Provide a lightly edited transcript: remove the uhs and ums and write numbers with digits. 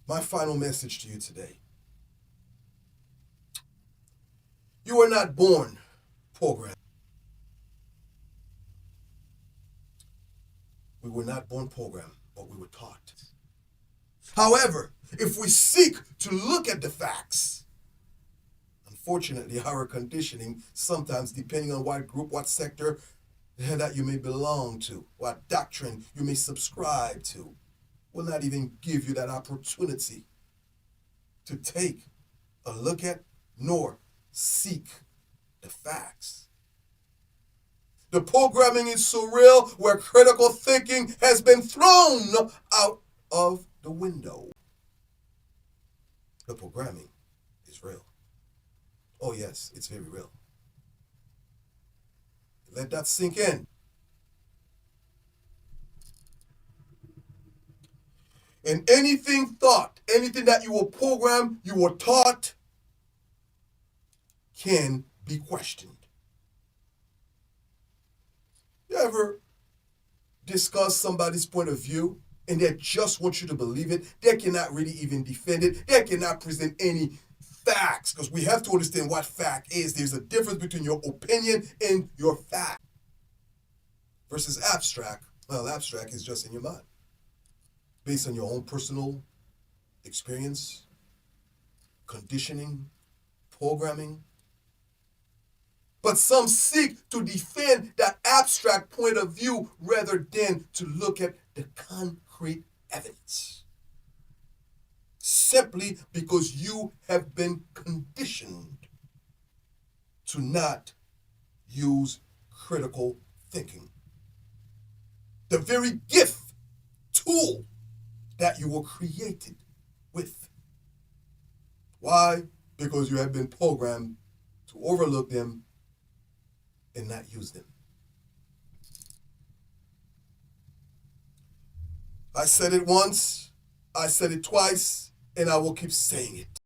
My final message to you today. You were not born programmed. We were not born programmed, but we were taught. However, if we seek to look at the facts, unfortunately, our conditioning, sometimes depending on what group, what sector that you may belong to, what doctrine you may subscribe to, will not even give you that opportunity to take a look at nor seek the facts. The programming is so real where critical thinking has been thrown out of the window. The programming is real. Oh yes, it's very real. Let that sink in. And anything thought, anything that you were programmed, you were taught, can be questioned. You ever discuss somebody's point of view and they just want you to believe it? They cannot really even defend it. They cannot present any facts, because we have to understand what fact is. There's a difference between your opinion and your fact versus abstract. Well, abstract is just in your mind, based on your own personal experience, conditioning, programming. But some seek to defend that abstract point of view rather than to look at the concrete evidence. Simply because you have been conditioned to not use critical thinking. The very gift, tool that you were created with. Why? Because you have been programmed to overlook them and not use them. I said it once, I said it twice, and I will keep saying it.